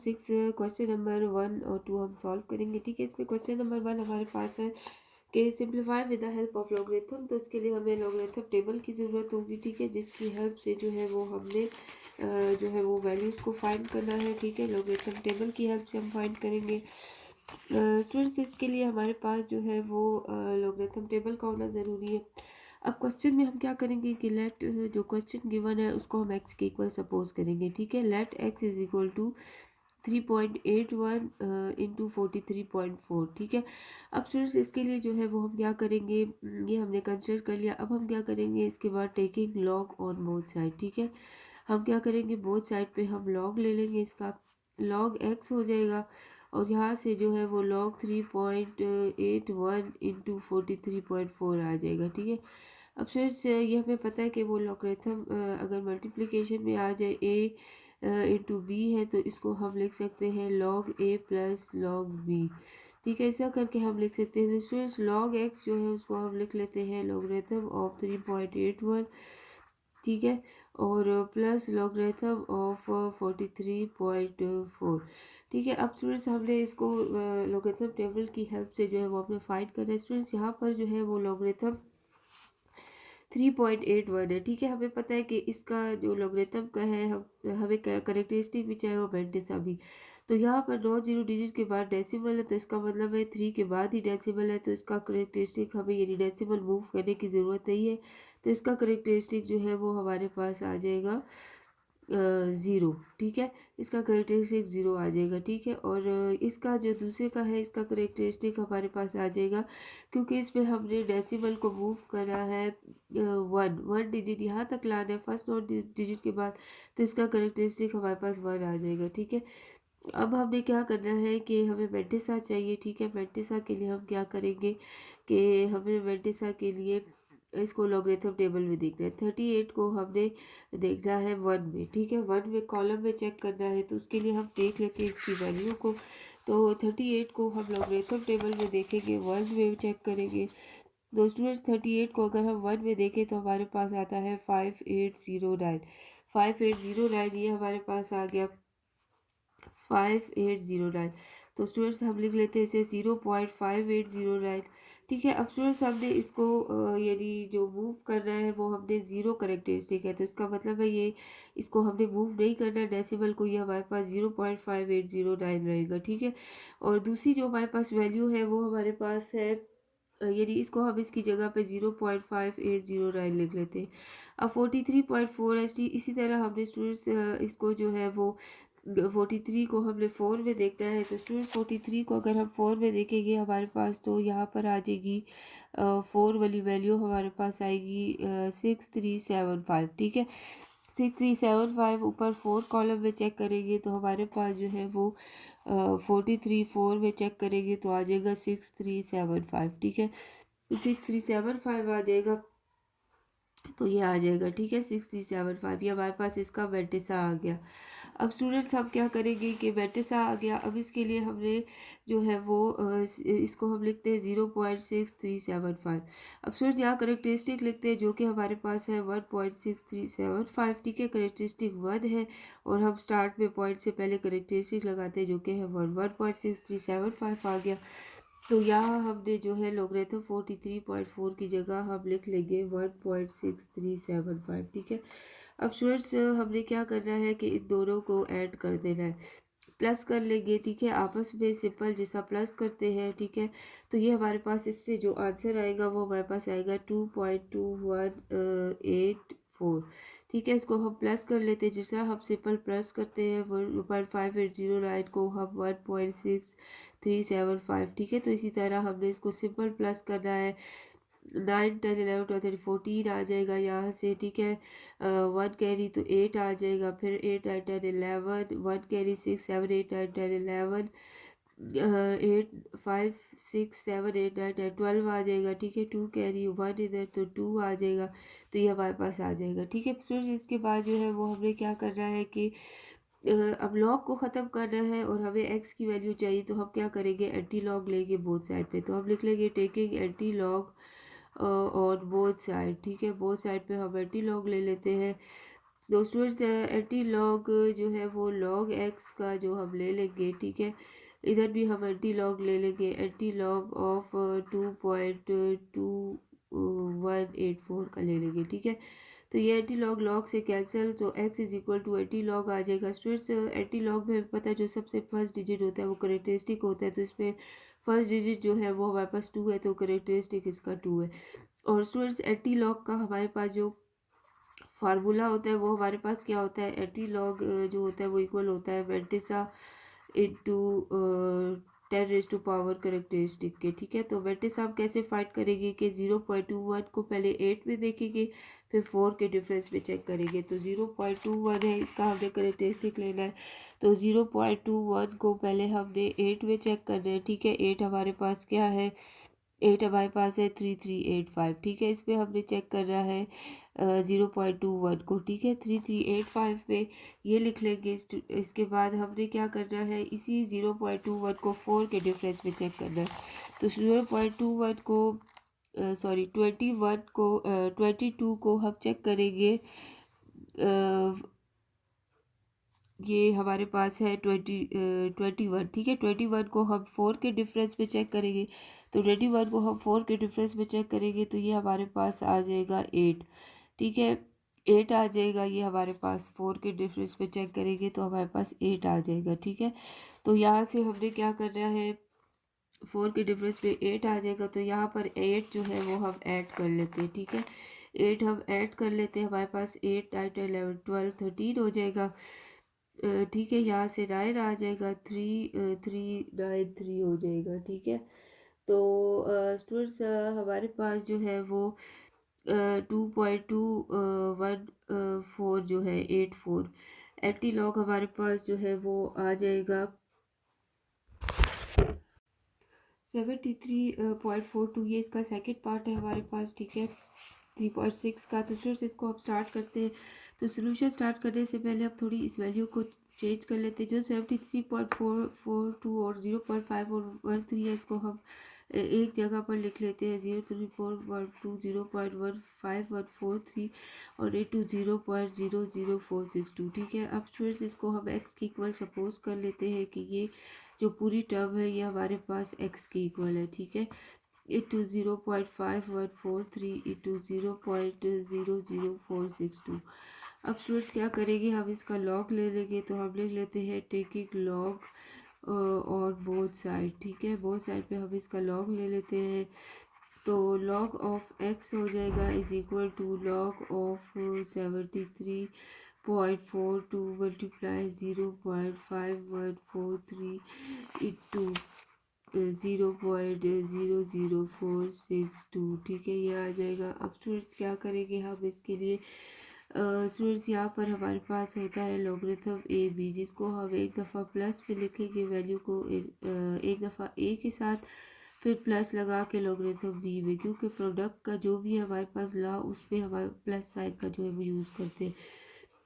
6 question number 1 और 2 हम solve करेंगे। ठीक है, इसमें क्वेश्चन नंबर 1 हमारे पास है कि simplify with the help of logarithm. तो इसके लिए हमें लॉगरिथम टेबल की ज़रूरत होगी। ठीक है, जिसकी हेल्प से जो है वो हमने जो है वो वैल्यूज़ को फाइंड करना है। ठीक है, लॉगरिथम टेबल की हेल्प से हम फाइंड करेंगे। स्टूडेंट्स, इसके लिए हमारे पास जो है वो लॉगरिथम टेबल का होना ज़रूरी है। अब क्वेश्चन में हम क्या करेंगे कि लेट जो क्वेश्चन गिवन है उसको हम एक्स के इक्वल सपोज करेंगे। ठीक है, let X is equal to 3.81 into 43.4। ठीक है, अब स्टूडेंट्स इसके लिए जो है वो हम क्या करेंगे, ये हमने कंसिडर कर लिया। अब हम क्या करेंगे, इसके बाद taking log on both side. ठीक है, हम क्या करेंगे, बोथ साइड पे हम लॉग ले लेंगे, इसका लॉग एक्स हो जाएगा और यहाँ से जो है वो लॉग 3.81 इंटू 43.4 आ जाएगा। ठीक है, अब स्टूडेंट्स ये हमें पता है कि वो लॉगरिथम अगर मल्टीप्लिकेशन में आ जाए ए इंटू बी है तो इसको हम लिख सकते हैं लॉग ए प्लस लॉग बी। ठीक है, ऐसा करके हम लिख सकते हैं। तो स्टूडेंट्स लॉग एक्स जो है उसको हम लिख लेते हैं लॉगरिथम ऑफ 3.81। ठीक है, और प्लस लॉगरिथम ऑफ 43.4। ठीक है, अब स्टूडेंट्स हमने इसको लॉगरिथम टेबल की हेल्प से जो है वो अपने फाइंड करना है। स्टूडेंट्स यहाँ पर जो है वो लॉगरिथम 3.81 है। ठीक है, हमें पता है कि इसका जो लॉगरिथम का है हमें करेक्टरिस्टिक भी चाहिए और मैंटिसा भी। तो यहाँ पर 9 डिजिट के बाद डेसिमल है तो इसका मतलब है 3 के बाद ही डेसिमल है, तो इसका करेक्टरिस्टिक हमें यानी डेसिमल मूव करने की ज़रूरत नहीं है। तो इसका करेक्टरिस्टिक जो है वो हमारे पास आ जाएगा 0। ठीक है, इसका करेक्टरिस्टिक 0 आ जाएगा। ठीक है, और इसका जो दूसरे का है इसका करेक्टरिस्टिक हमारे पास आ जाएगा क्योंकि इसमें हमने डेसिमल को मूव करा है 1 डिजिट यहाँ तक लाना है फर्स्ट 9 डिजिट के बाद, तो इसका करेक्टरिस्टिक हमारे पास 1 आ जाएगा। ठीक है, अब हमें क्या करना है कि हमें मेंटिसा चाहिए। ठीक है, मेंटिसा के लिए हम क्या करेंगे कि हमें मेंटिसा के लिए इसको लॉगरिथम टेबल में देखना है। 38 को हमने देखना है 1 में। ठीक है, 1 में कॉलम में चेक करना है, तो उसके लिए हम देख लेते हैं इसकी वैल्यू को। तो 38 को हम लॉगरिथम टेबल में देखेंगे, 1 में चेक करेंगे। तो स्टूडेंट्स 38 को अगर हम 1 में देखें तो हमारे पास आता है 5809। 5809 ये हमारे पास आ गया 5809। तो स्टूडेंट्स हम लिख लेते हैं इसे 0.5809। ठीक है, अब स्टूडेंट्स हमने इसको यानी जो मूव करना है वो हमने 0 करेक्टरिस्टिक है, तो इसका मतलब है ये इसको हमने मूव नहीं करना डेसिमल को, ये हमारे पास 0.5809 रहेगा। ठीक है, और दूसरी जो हमारे पास वैल्यू है वो हमारे पास है यानी इसको हम इसकी जगह पे 0.5809 लिख लेते हैं। अब 43.4 इसी तरह हमने स्टूडेंट्स इसको जो है वो 43 को हमने 4 में देखना है। तो स्टूडेंट 43 को अगर हम 4 में देखेंगे हमारे पास तो यहाँ पर आ जाएगी 4 वाली वैल्यू हमारे पास आएगी 6375। ठीक है, 6375 ऊपर 4 कॉलम में चेक करेंगे तो हमारे पास जो है वो 4 में चेक करेंगे तो आ जाएगा 6375। ठीक है, 6375 आ जाएगा तो ये आ जाएगा। ठीक है, 6375 ये हमारे पास इसका मेंटिसा आ गया। अब स्टूडेंट्स हम क्या करेंगे कि मेंटिसा आ गया, अब इसके लिए हमने जो है वो इसको हम लिखते हैं 0.6375। अब स्टूडेंट्स यहाँ करेक्टरिस्टिक लिखते हैं जो कि हमारे पास है 1.6375। ठीक है, करेक्टरिस्टिक 1 है और हम स्टार्ट में पॉइंट से पहले करेक्टरिस्टिक लगाते हैं जो कि है 1.6375 आ गया। तो यहाँ हमने जो है लॉगरिथम 43.4 की जगह हम लिख लेंगे 1.6375। ठीक है, अब स्टूडेंट्स हमने क्या करना है कि इन दोनों को ऐड कर देना है, प्लस कर लेंगे। ठीक है, आपस में सिंपल जैसा प्लस करते हैं। ठीक है, तो ये हमारे पास इससे जो आंसर आएगा वो हमारे पास आएगा 2.2184। ठीक है, इसको हम प्लस कर लेते हैं, जैसा हम सिंपल प्लस करते हैं 1.5809 को हम 1.6375। ठीक है, तो इसी तरह हमने इसको सिंपल प्लस करना है। 9 10 11 12 13 14 आ जाएगा यहाँ से। ठीक है, 1 कैरी तो 8 आ जाएगा, फिर 8 9 10 11, 1 कैरी 6 7 8 9 10 11, 8 5 6 7 8 9 10 12 आ जाएगा। ठीक है, 2 कैरी 1 इधर तो 2 आ जाएगा, तो ये हमारे पास आ जाएगा। ठीक है, फिर इसके बाद जो है वो हमने क्या करना है कि अब लॉग को ख़त्म करना है और हमें एक्स की वैल्यू चाहिए, तो हम क्या करेंगे एंटी लॉग लेंगे बोथ साइड पे, तो हम लिख लेंगे taking anti log on both side. ठीक है, बोथ साइड पे हम एंटी लॉग ले लेते हैं। दो स्टूडेंट्स एंटी लॉग जो है वो लॉग एक्स का जो हम ले लेंगे, ठीक है। इधर भी हम एंटी लॉग ले लेंगे, एंटी लॉग ऑफ 2.2184 का ले लेंगे, ठीक है। तो ये एंटी लॉग लॉग से कैंसिल, तो x is equal to anti log आ जाएगा। स्टूडेंट्स एंटी लॉग में हमें पता है जो सबसे फर्स्ट डिजिट होता है वो करेक्टरिस्टिक होता है, तो इसमें फर्स्ट डिजिट जो है वो हमारे पास 2 है, तो करेक्टरिस्टिक इसका 2 है। और स्टूडेंट्स एंटी लॉग का हमारे पास जो फार्मूला होता है वो हमारे पास क्या होता है, एंटी लॉग जो होता है वो इक्वल होता है mantissa into 10 raise to power characteristic के, ठीक है। तो वेंटिसा हम कैसे फाइंड करेंगे कि 0.21 को पहले 8 में देखेंगे, फिर 4 के डिफरेंस में चेक करेंगे। तो 0.21 है, इसका हमने करेक्टरिस्टिक लेना है। तो 0.21 को पहले हमने 8 में चेक करना है, ठीक है। 8 हमारे पास क्या है, 8 हमारे पास है 3385, ठीक है। इसमें हमने चेक करना है 0.21 को, ठीक है। 3385 में ये लिख लेंगे। इसके बाद हमने क्या करना है, इसी 0.21 को 4 के डिफरेंस में चेक करना है। तो 0.21 को सॉरी 21 को 22 को हम चेक करेंगे, ये हमारे पास है 21, ठीक है। 21 को हम 4 के डिफरेंस में चेक करेंगे, तो 21 को हम 4 के डिफरेंस में चेक करेंगे तो ये हमारे पास आ जाएगा 8, ठीक है। 8 आ जाएगा, ये हमारे पास 4 के डिफरेंस में चेक करेंगे तो हमारे पास 8 आ जाएगा, ठीक है। तो यहाँ से हमने क्या करना है, 4 के डिफरेंस में 8 आ जाएगा, तो यहाँ पर 8 जो है वो हम ऐड कर लेते हैं, ठीक है। 8 हम ऐड कर लेते हैं, हमारे पास 8 9 10 11 12 13 हो जाएगा, ठीक है। यहाँ से 9 आ जाएगा, 3393 हो जाएगा, ठीक है। तो स्टूडेंट्स हमारे पास जो है वो 2.214 जो है 84 एंटी लॉग हमारे पास जो है वो आ जाएगा 73.42, ये इसका सेकंड पार्ट है हमारे पास, ठीक है। 3.6 का। तो फिर से इसको आप स्टार्ट करते हैं। तो सोल्यूशन स्टार्ट करने से पहले आप थोड़ी इस वैल्यू को चेंज कर लेते हैं। जो 73.442 और 0.5 और 13 है, इसको हम एक जगह पर लिख लेते हैं। 03412 0.1514 और 820.00462, ठीक है। अब फिर से इसको हम एक्स की इक्वल सपोज कर लेते हैं कि ये जो पूरी टर्म है ये हमारे पास एक्स की इक्वल है, ठीक है। 820.5143 इंटू 0.00462। अब स्टूडेंट्स क्या करेंगे, हम इसका लॉग ले लेंगे। तो हम लिख लेते हैं टेकिंग लॉग और बोथ साइड, ठीक है। बोथ साइड पे हम इसका लॉग ले लेते हैं। तो लॉग ऑफ एक्स हो जाएगा is equal to log of 73.42 multiply 0.5143 into 0.00462, ठीक है। ये आ जाएगा। अब स्टूडेंट्स क्या करेंगे हम इसके लिए, स्टूडेंट्स यहाँ पर हमारे पास होता है लॉगरिथम ए बी, जिसको हम एक दफ़ा प्लस पे लिखेंगे वैल्यू को, एक दफ़ा ए के साथ, फिर प्लस लगा के लॉगरिथम बी में, क्योंकि प्रोडक्ट का जो भी है हमारे पास लॉ उसमें हमारे प्लस साइन का जो है वो यूज़ करते हैं,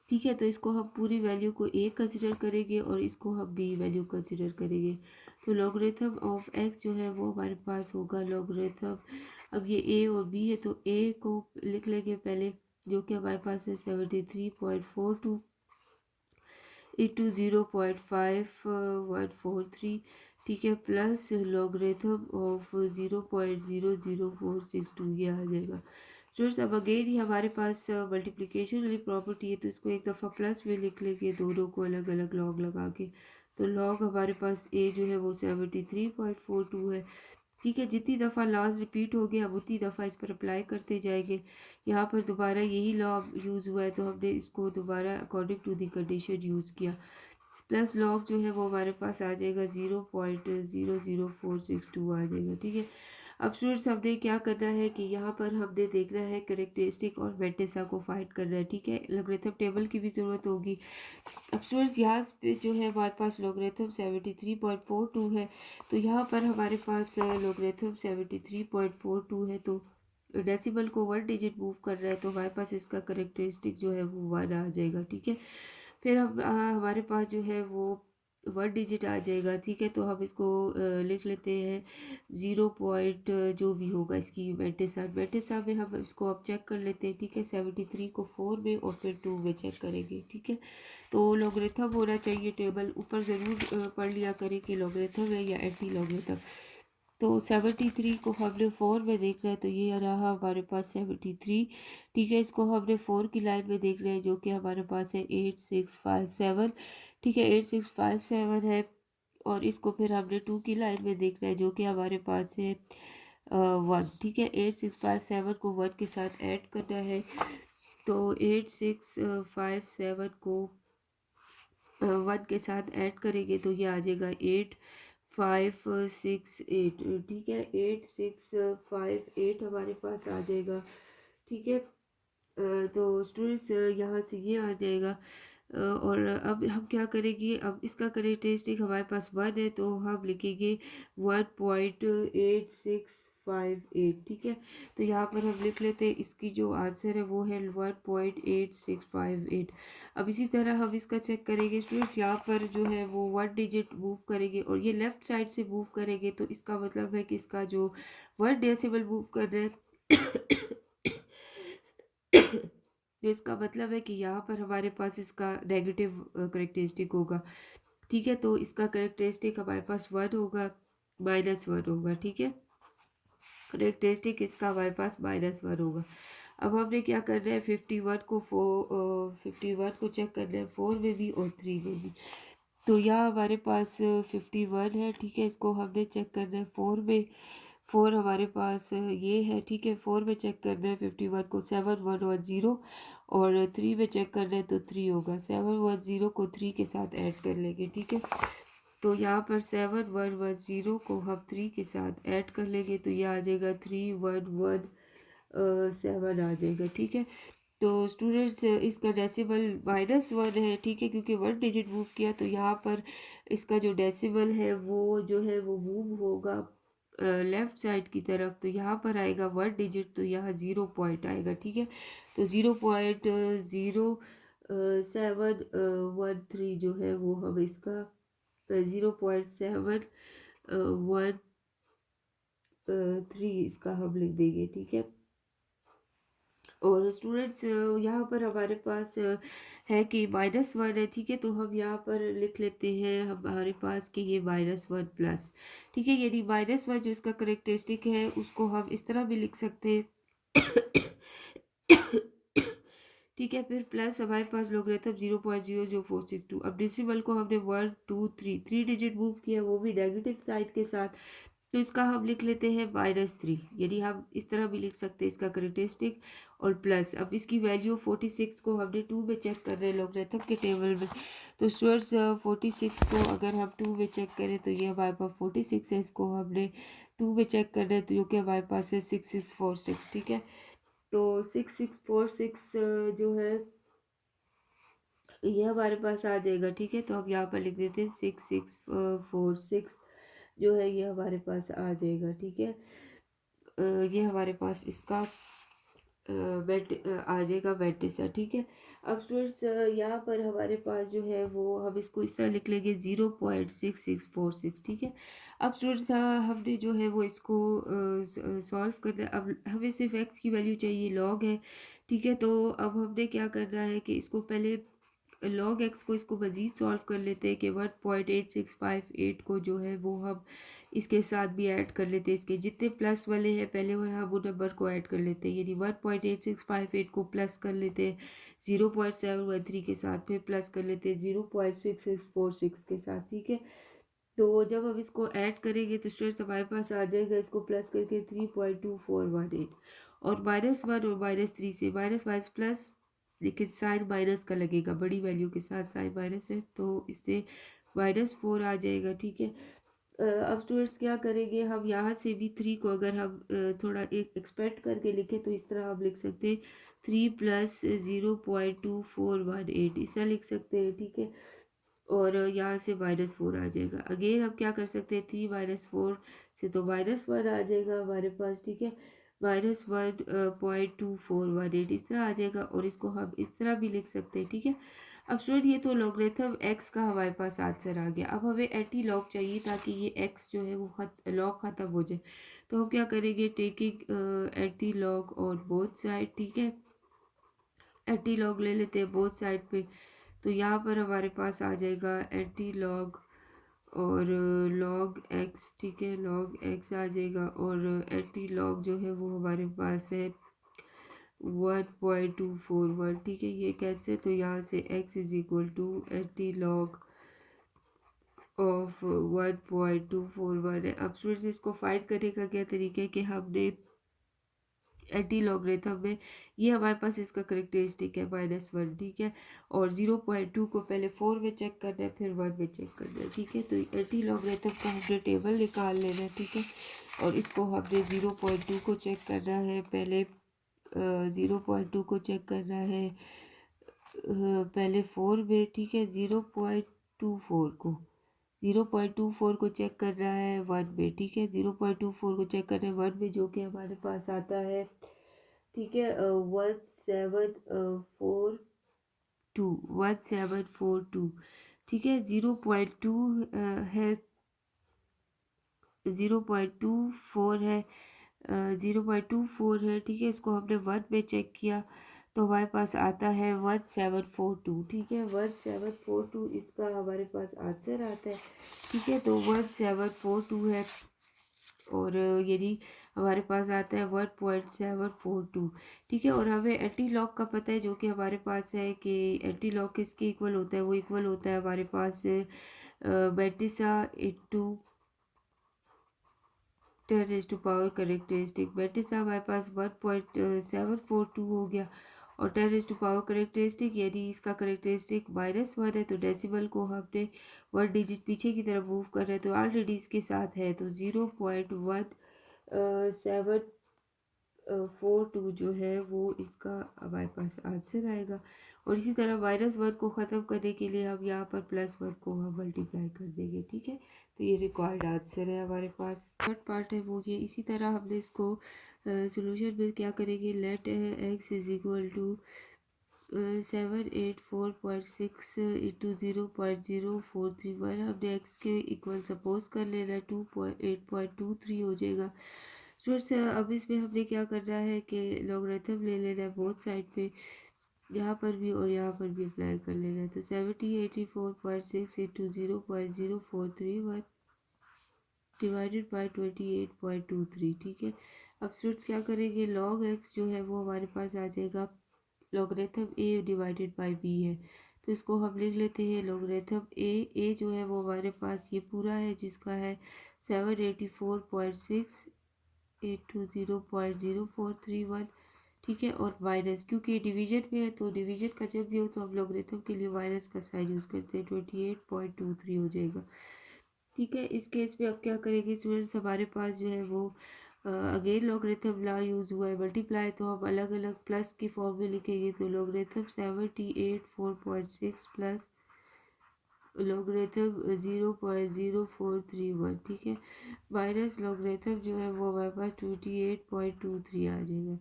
ठीक है। तो इसको हम पूरी वैल्यू को ए कंसिडर करेंगे और इसको हम बी वैल्यू कंसिडर करेंगे। तो लॉगरिथम ऑफ एक्स जो है वो हमारे पास होगा लॉगरिथम, अब ये ए और बी है तो ए को लिख लेंगे पहले, जो कि हमारे पास है 73.42 इंटू 0.5143, ठीक है, प्लस लॉगरिथम ऑफ 0.00462, ये आ जाएगा। स्टूडेंट्स अब अगेन ही हमारे पास मल्टीप्लिकेशन वाली प्रॉपर्टी है, तो इसको एक दफ़ा प्लस में लिख लेंगे, दोनों को अलग अलग लॉग लगा के। तो लॉग हमारे पास ए जो है वो 73.42 है, ठीक है। जितनी दफ़ा लॉज रिपीट हो गया, अब उतनी दफ़ा इस पर अप्लाई करते जाएंगे। यहाँ पर दोबारा यही लॉ यूज़ हुआ है, तो हमने इसको दोबारा according to the condition use किया। प्लस लॉग जो है वो हमारे पास आ जाएगा 0.00462 आ जाएगा, ठीक है। अब स्टूडेंट्स हमने क्या करना है कि यहाँ पर हमने देखना है करेक्टरिस्टिक और वेंटेसा को फाइंड करना है, ठीक है। लॉगरिथम टेबल की भी ज़रूरत होगी। अब स्टूडेंट्स यहाँ पे जो है हमारे पास लॉगरिथम 73.42 है, तो यहाँ पर हमारे पास लॉगरिथम 73.42 है, तो डेसिमल को 1 डिजिट मूव कर रहा है, तो हमारे पास इसका करेक्टरिस्टिक जो है वो 1 आ जाएगा, ठीक है। फिर हम हमारे पास जो है वो वन डिजिट आ जाएगा, ठीक है। तो हम इसको लिख लेते हैं 0 पॉइंट जो भी होगा इसकी वेंटेसा में हम इसको अब चेक कर लेते हैं, ठीक है। 73 को 4 में और फिर 2 में चेक करेंगे, ठीक है। तो लॉगरिथम होना चाहिए टेबल, ऊपर ज़रूर पढ़ लिया करें कि लॉगरिथम है या एंटी लॉगरिथम। तो 73 को हमने 4 में देखना है, तो ये रहा हमारे पास 73, ठीक है। इसको हमने 4 की लाइन में देखना है, जो कि हमारे पास है 8657, ठीक है। 8657 है। और इसको फिर हमने 2 की लाइन में देखना है, जो कि हमारे पास है 1, ठीक है। 8657 को 1 के साथ ऐड करना है। तो 8657 को 1 के साथ ऐड करेंगे तो ये आ जाएगा 8568, ठीक है। 8658 हमारे पास आ जाएगा, ठीक है। तो स्टूडेंट्स यहाँ से ये आ जाएगा। और अब हम क्या करेंगे, अब इसका करेक्टरिस्टिक हमारे पास 1 है, तो हम लिखेंगे 1.8658, ठीक है। तो यहाँ पर हम लिख लेते हैं, इसकी जो आंसर है वो है 1.8658। अब इसी तरह हम इसका चेक करेंगे स्टूडेंट्स, यहाँ पर जो है वो 1 डिजिट मूव करेंगे और ये लेफ्ट साइड से मूव करेंगे, तो इसका मतलब है कि इसका जो 1 डेसिमल मूव कर रहे हैं तो इसका मतलब है कि यहाँ पर हमारे पास इसका नेगेटिव करेक्टरिस्टिक होगा, ठीक है। तो इसका करेक्टरिस्टिक हमारे पास 1 होगा, -1 होगा, ठीक है। करेक्टरिस्टिक इसका हमारे पास -1 होगा। अब हमने क्या करना है, 51 को चेक करना है 4 में भी और 3 में भी। तो यहाँ हमारे पास 51 है, ठीक है। इसको हमने चेक करना है 4 में, 4 हमारे पास ये है, ठीक है। 4 में चेक करना है 51 को 7110, और 3 में चेक करना है तो 3 होगा, 710 को 3 के साथ ऐड कर लेंगे, ठीक है। तो यहाँ पर 7110 को हम 3 के साथ ऐड कर लेंगे, तो ये आ जाएगा 3117 आ जाएगा, ठीक है। तो स्टूडेंट्स इसका डेसिमल -1 है, ठीक है, क्योंकि 1 डिजिट मूव किया, तो यहाँ पर इसका जो डेसिमल है वो जो है वो मूव होगा लेफ्ट साइड की तरफ। तो यहाँ पर आएगा 1 डिजिट, तो यहाँ 0 पॉइंट आएगा, ठीक है। तो 0.0713 जो है वो हम इसका 0.713 इसका हम लिख देंगे, ठीक है। और स्टूडेंट्स यहाँ पर हमारे पास है कि -1 है, ठीक है। तो हम यहाँ पर लिख लेते हैं हमारे पास कि ये -1 प्लस, ठीक है। यानी -1 जो इसका करेक्टरिस्टिक है उसको हम इस तरह भी लिख सकते हैं ठीक है। फिर प्लस हमारे पास लोगरिथम 0.00462। अब डेसिमल को हमने 1 2 3 डिजिट मूव किया, वो भी नेगेटिव साइड के साथ, तो इसका हम लिख लेते हैं -3। यानी हम इस तरह भी लिख सकते हैं इसका करेक्टरिस्टिक और प्लस। अब इसकी वैल्यू 46 को हमने 2 में चेक कर रहे हैं लॉगरिथम के टेबल में। तो स्टूडेंट्स 46 को अगर हम 2 में चेक करें तो ये हमारे पास 46 है, इसको हमने 2 में चेक कर रहे हैं, तो जो कि हमारे पास है 6646, ठीक है। तो 6646 जो है ये हमारे पास आ जाएगा, ठीक है। तो हम यहाँ पर लिख देते हैं 6646 जो है ये हमारे पास आ जाएगा, ठीक है। ये हमारे पास इसका आ जाएगा वेंटिसा, ठीक है। अब स्टूडेंट्स यहाँ पर हमारे पास जो है वो हम इसको इस तरह लिख लेंगे 0.6646, ठीक है। अब स्टूडेंट्स हमने जो है वो इसको सॉल्व करना है। अब हमें सिर्फ एक्स की वैल्यू चाहिए, लॉग है, ठीक है। तो अब हमने क्या करना है कि इसको पहले लॉग एक्स को इसको मज़ीद सॉल्व कर लेते हैं कि 1.8658 को जो है वो हम इसके साथ भी ऐड कर लेते हैं, इसके जितने प्लस वाले हैं पहले वो हम वो नंबर को ऐड कर लेते हैं। यानी 1.8658 को प्लस कर लेते हैं 0.713 के साथ, फिर प्लस कर लेते हैं 0.6646 के साथ, ठीक है। तो जब हम इसको ऐड करेंगे तो स्टूडेंट्स हमारे पास आ जाएगा इसको प्लस करके 3.2418, और -1 और -3 से माइनस माइनस प्लस, लेकिन साइन माइनस का लगेगा, बड़ी वैल्यू के साथ साइन माइनस है, तो इससे -4 आ जाएगा, ठीक है। अब स्टूडेंट्स क्या करेंगे, हम यहाँ से भी 3 को अगर हम थोड़ा एक एक्सपेक्ट करके लिखें तो इस तरह हम लिख सकते हैं 3 + 0.2418 इस तरह लिख सकते हैं, ठीक है। और यहाँ से -4 आ जाएगा। अगेन हम क्या कर सकते हैं, 3 - 4 से तो -1 आ जाएगा हमारे पास, ठीक है। -1.2418 इस तरह आ जाएगा, और इसको हम इस तरह भी लिख सकते हैं, ठीक है। अब स्टूडेंट ये तो लॉगरिथम एक्स का हमारे पास आंसर आ गया। अब हमें एंटी लॉग चाहिए ताकि ये एक्स जो है वो लॉग ख़त्म हो जाए। तो हम क्या करेंगे, taking anti log on both side, ठीक है। एंटी लॉग ले लेते हैं बोथ साइड पे। तो यहाँ पर हमारे पास आ जाएगा एंटी लॉग और लॉग एक्स, ठीक है, लॉग एक्स आ जाएगा, और एंटी लॉग जो है वो हमारे पास है 1.241, ठीक है। ये कैसे, तो यहाँ से x is equal to anti log of 1.241 है। अब स्टूडेंट्स इसको फाइंड करने का क्या तरीका है कि हमने एंटी लॉगरिथम में ये हमारे पास इसका करेक्टरिस्टिक है -1, ठीक है, और 0.2 को पहले 4 में चेक करना है, फिर 1 में चेक करना है, ठीक है। तो एंटी लॉगरिथम का हमने टेबल निकाल लेना है, ठीक है, और इसको हमने 0.2 को चेक करना है पहले, 0.2 को चेक करना है पहले 4 में, ठीक है। 0.24 को चेक करना है 1 में, ठीक है। 0.24 को चेक करना है 1 में, जो कि हमारे पास आता है, ठीक है, 1742, ठीक है। 0.2 है, 0.24 है, 0.24 है, ठीक है। इसको हमने 1 में चेक किया तो हमारे पास आता है 1742, ठीक है। 1742 इसका हमारे पास आंसर आता है, ठीक है। तो 1742 है, और यदि हमारे पास आता है 1.742, ठीक है। और हमें एंटी लॉग का पता है, जो कि हमारे पास है कि एंटी लॉग किसके इक्वल होता है, वो इक्वल होता है हमारे पास बेटिसा इंटू 10 करेक्टरिस्टिक। बेटिसा हमारे पास 1.742 हो गया, और 10 करेक्टरिस्टिक, यदि इसका करेक्टरिस्टिक -1 है तो डेसिमल को हमने 1 डिजिट पीछे की तरफ मूव कर रहे हैं, तो ऑलरेडी इसके साथ है, तो 0.742 जो है वो इसका हमारे पास आंसर आएगा। और इसी तरह -1 को ख़त्म करने के लिए हम यहाँ पर +1 को हम मल्टीप्लाई कर देंगे, ठीक है। तो ये रिक्वायर्ड आंसर है हमारे पास। थर्ड पार्ट है वो ये। इसी तरह हमने इसको सॉल्यूशन में क्या करेंगे, let x is equal to 784.6 into 0.0431, हमने x के इक्वल सपोज कर लेना है, 2.823 हो जाएगा। स्टूडेंट्स अब इसमें हमने क्या करना है कि लॉगरिथम ले लेना है बोथ साइड पे, यहाँ पर भी और यहाँ पर भी अप्लाई कर लेना है। तो 7084.6 इंटू 0.0431 डिवाइडेड बाई 28.23, ठीक है। अब स्टूडेंट्स क्या करेंगे, लॉग एक्स जो है वो हमारे पास आ जाएगा, logarithm A divided by B है, तो इसको हम लिख लेते हैं लॉगरिथम ए जो है वो हमारे पास ये पूरा है, जिसका है 784.6 इंटू 0.0431, ठीक है, और माइनस, क्योंकि डिवीजन में है तो डिवीजन का जब भी हो तो हम लॉगरिथम के लिए माइनस का साइन यूज़ करते हैं, 28.23 हो जाएगा, ठीक है। इस केस में अब क्या करेंगे स्टूडेंट्स, हमारे पास जो है वो अगेन लॉगरिथम लॉ यूज़ हुआ है, मल्टीप्लाई तो हम अलग अलग प्लस की फॉर्म में लिखेंगे, तो लॉगरिथम 784.6 प्लस लॉगरिथम 0.0431, ठीक है, माइनस लॉगरिथम जो है वो हमारे पास 28.23 आ जाएगा।